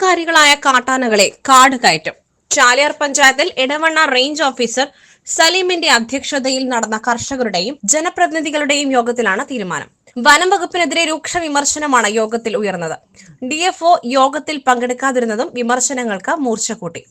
അക്രമകാരികളായ കാട്ടാനകളെ കാട് കയറ്റും. ചാലിയാർ പഞ്ചായത്തിൽ ഇടവണ്ണ റേഞ്ച് ഓഫീസർ സലീമിന്റെ അധ്യക്ഷതയിൽ നടന്ന കർഷകരുടെയും ജനപ്രതിനിധികളുടെയും യോഗത്തിലാണ് തീരുമാനം. വനം വകുപ്പിനെതിരെ രൂക്ഷ വിമർശനമാണ് യോഗത്തിൽ ഉയർന്നത്. ഡിഎഫ്ഒ യോഗത്തിൽ പങ്കെടുക്കാതിരുന്നതും വിമർശനങ്ങൾക്ക് മൂർച്ച കൂട്ടി.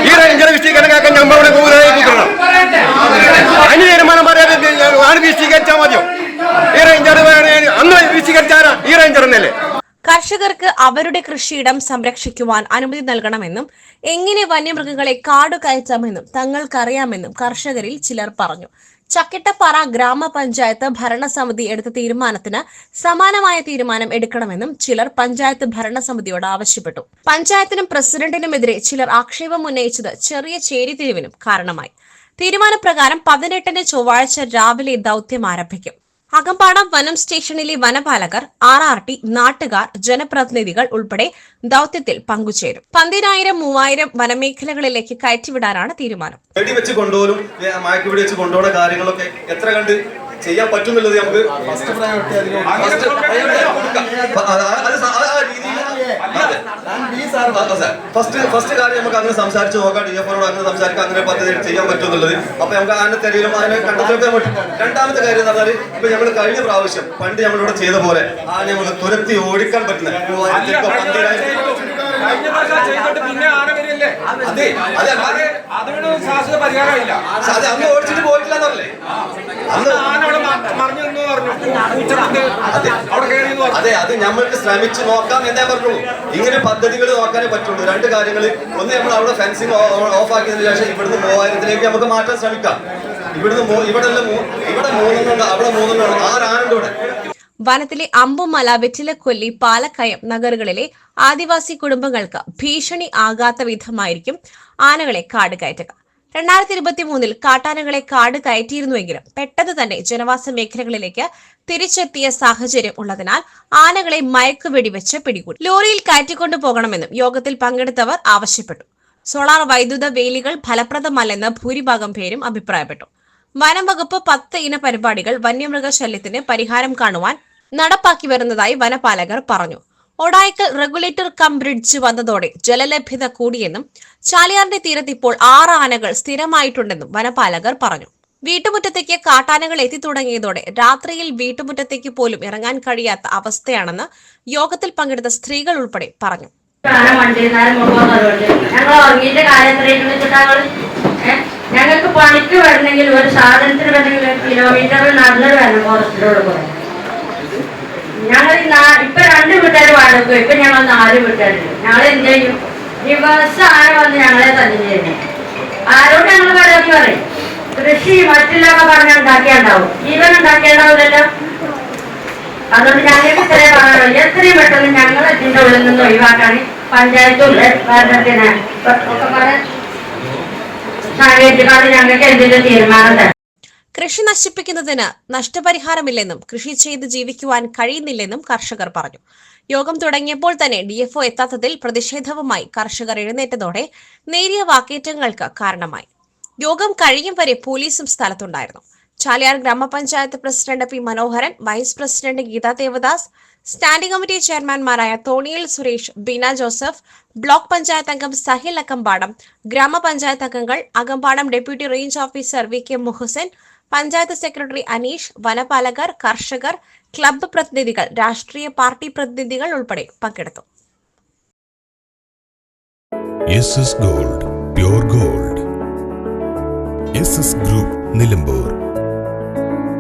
ഈ റേഞ്ചർ വിശദീകരണക്കാക്കാൻ നമ്മളെ കൂട്ടണം. അതിന് തീരുമാനം പറയാതെ ആണ് വിശദീകരിച്ചാൽ മതിയോ? ഈ റേഞ്ചർ അന്ന് വിശദീകരിച്ചാൽ ഈ റേഞ്ചർ എന്നല്ലേ? കർഷകർക്ക് അവരുടെ കൃഷിയിടം സംരക്ഷിക്കുവാൻ അനുമതി നൽകണമെന്നും എങ്ങനെ വന്യമൃഗങ്ങളെ കാടു കയറ്റാമെന്നും തങ്ങൾക്കറിയാമെന്നും കർഷകരിൽ ചിലർ പറഞ്ഞു. ചക്കിട്ടപ്പാറ ഗ്രാമപഞ്ചായത്ത് ഭരണസമിതി എടുത്ത തീരുമാനത്തിന് സമാനമായ തീരുമാനം എടുക്കണമെന്നും ചിലർ പഞ്ചായത്ത് ഭരണസമിതിയോട് ആവശ്യപ്പെട്ടു. പഞ്ചായത്തിനും പ്രസിഡന്റിനുമെതിരെ ചിലർ ആക്ഷേപം ഉന്നയിച്ചത് ചെറിയ ചേരിതിരിവിനും കാരണമായി. തീരുമാനപ്രകാരം 18-ന് ചൊവ്വാഴ്ച രാവിലെ ദൌത്യം ആരംഭിക്കും. അകമ്പാടം വനം സ്റ്റേഷനിലെ വനപാലകർ, RRT, നാട്ടുകാർ, ജനപ്രതിനിധികൾ ഉൾപ്പെടെ ദൌത്യത്തിൽ പങ്കുചേരും. 10,000-3,000 വനമേഖലകളിലേക്ക് കയറ്റിവിടാനാണ് തീരുമാനം. വെടിവെച്ച് കൊണ്ടുപോലും മയക്കുവെടി വെച്ച് കൊണ്ടുപോകുന്ന കാര്യങ്ങളൊക്കെ എത്ര കണ്ട് ചെയ്യാൻ പറ്റുന്നുള്ളത് നമുക്ക് ഫസ്റ്റ് കാര്യം നമുക്ക് അങ്ങനെ സംസാരിച്ച് നോക്കാം. DFOയോട് അങ്ങനെ സംസാരിക്കാം, അങ്ങനെ പദ്ധതി ചെയ്യാൻ പറ്റുന്നുള്ളത്. അപ്പൊ നമുക്ക് അതിനെ തെരയിലും അതിനെ കണ്ടെത്തിയൊക്കെ പറ്റും. രണ്ടാമത്തെ കാര്യം എന്ന് പറഞ്ഞാൽ ഇപ്പൊ ഞങ്ങൾ കഴിഞ്ഞ പ്രാവശ്യം പണ്ട് നമ്മളിവിടെ ചെയ്ത പോലെ ആ നമുക്ക് തുരത്തി ഓടിക്കാൻ പറ്റുന്ന അന്ന് ഓടിച്ചിട്ട് പോയിട്ടില്ലെന്നല്ലേ? അതെ, അത് നമ്മൾക്ക് ശ്രമിച്ചു നോക്കാം എന്നേ പറഞ്ഞുള്ളൂ. ഇങ്ങനെ പദ്ധതികൾ നോക്കാനേ പറ്റുള്ളൂ. രണ്ട് കാര്യങ്ങൾ. ഒന്ന്, നമ്മൾ അവിടെ ഫെൻസിങ് ഓഫ് ആക്കിയതിനു ശേഷം ഇവിടുന്ന് 3000-ലേക്ക് നമുക്ക് മാറ്റാൻ ശ്രമിക്കാം. ഇവിടെ 3 അവിടെ 3 6 ഇവിടെ. വനത്തിലെ അമ്പുമല, വെറ്റിലക്കൊല്ലി, പാലക്കയം നഗറുകളിലെ ആദിവാസി കുടുംബങ്ങൾക്ക് ഭീഷണി ആകാത്ത വിധമായിരിക്കും ആനകളെ കാട് കയറ്റുക. 2023-ൽ കാട്ടാനകളെ കാട് കയറ്റിയിരുന്നുവെങ്കിലും പെട്ടെന്ന് തന്നെ ജനവാസ മേഖലകളിലേക്ക് തിരിച്ചെത്തിയ സാഹചര്യം ഉള്ളതിനാൽ ആനകളെ മയക്കുവെടിവെച്ച് പിടികൂടി ലോറിയിൽ കയറ്റിക്കൊണ്ടു പോകണമെന്നും യോഗത്തിൽ പങ്കെടുത്തവർ ആവശ്യപ്പെട്ടു. സോളാർ വൈദ്യുത വേലികൾ ഫലപ്രദമല്ലെന്ന് ഭൂരിഭാഗം പേരും അഭിപ്രായപ്പെട്ടു. വനം വകുപ്പ് 10 ഇന പരിപാടികൾ വന്യമൃഗശല്യത്തിന് പരിഹാരം കാണുവാൻ നടപ്പാക്കി വരുന്നതായി വനപാലകർ പറഞ്ഞു. ഒടായിക്കൽ റെഗുലേറ്റർ കം ബ്രിഡ്ജ് വന്നതോടെ ജലലഭ്യത കൂടിയെന്നും ചാലിയാറിന്റെ തീരത്ത് ഇപ്പോൾ 6 ആനകൾ സ്ഥിരമായിട്ടുണ്ടെന്നും വനപാലകർ പറഞ്ഞു. വീട്ടുമുറ്റത്തേക്ക് കാട്ടാനകൾ എത്തിത്തുടങ്ങിയതോടെ രാത്രിയിൽ വീട്ടുമുറ്റത്തേക്ക് പോലും ഇറങ്ങാൻ കഴിയാത്ത അവസ്ഥയാണെന്ന് യോഗത്തിൽ പങ്കെടുത്ത സ്ത്രീകൾ ഉൾപ്പെടെ പറഞ്ഞു. ഞങ്ങൾക്ക് പണിക്ക് വരണമെങ്കിൽ ഒരു സാധനത്തിന് വരണമെങ്കിൽ കിലോമീറ്ററിൽ നടന്നു വരണം ഫോറസ്റ്റിനോട് പോയി. ഞങ്ങൾ ഇപ്പൊ 2 വീട്ടുകാർ വാടക, ഇപ്പൊ ഞങ്ങൾ 4 വീട്ടുകാരുണ്ട്. ഞങ്ങൾ എന്ത് ചെയ്യും? ഈ ബസ് ആന വന്ന് ഞങ്ങളെ തന്നെ ചെയ്യുന്നത്. ആരോട് ഞങ്ങൾ പരാതി പറയും? കൃഷി മറ്റുള്ളവ പറഞ്ഞാൽ ഉണ്ടാക്കിയാണ്ടാവും, ജീവൻ ഉണ്ടാക്കിയാണ്ടാവില്ലല്ലോ. അതുകൊണ്ട് ഞങ്ങൾക്ക് ഇത്രയും പറയാനുള്ളൂ. എത്രയും പെട്ടെന്ന് ഞങ്ങൾ ഇതിന്റെ ഉള്ളിൽ നിന്ന് ഒഴിവാക്കാൻ പഞ്ചായത്തും ഭരണത്തിന് ഒക്കെ പറയാൻ സാങ്കേതികമായി ഞങ്ങൾക്ക് എന്തെങ്കിലും തീരുമാനം തരാം. കൃഷി നശിപ്പിക്കുന്നതിന് നഷ്ടപരിഹാരമില്ലെന്നും കൃഷി ചെയ്ത് ജീവിക്കുവാൻ കഴിയുന്നില്ലെന്നും കർഷകർ പറഞ്ഞു. യോഗം തുടങ്ങിയപ്പോൾ തന്നെ DFO എത്താത്തതിൽ പ്രതിഷേധവുമായി കർഷകർ എഴുന്നേറ്റതോടെ നേരിയ വാക്കേറ്റങ്ങൾക്ക് കാരണമായി. യോഗം കഴിയും വരെ പോലീസും സ്ഥലത്തുണ്ടായിരുന്നു. Chaliyar grama panchayat president P. Manoharan, vice president Geetha Devadas, standing committee ചെയർമാൻമാരായ തോണിയിൽ സുരേഷ്, ബീന ജോസഫ്, ബ്ലോക്ക് പഞ്ചായത്ത് അംഗം സഹിൽ അകമ്പാടം, ഗ്രാമപഞ്ചായത്ത് അംഗങ്ങൾ, Akampadam deputy range officer VK Muhasin, panchayat secretary Aneesh, വനപാലകർ, കർഷകർ, ക്ലബ്ബ് പ്രതിനിധികൾ, രാഷ്ട്രീയ പാർട്ടി പ്രതിനിധികൾ ഉൾപ്പെടെ പങ്കെടുത്തു. SS Gold, Pure Gold. SS Group, Nilambur.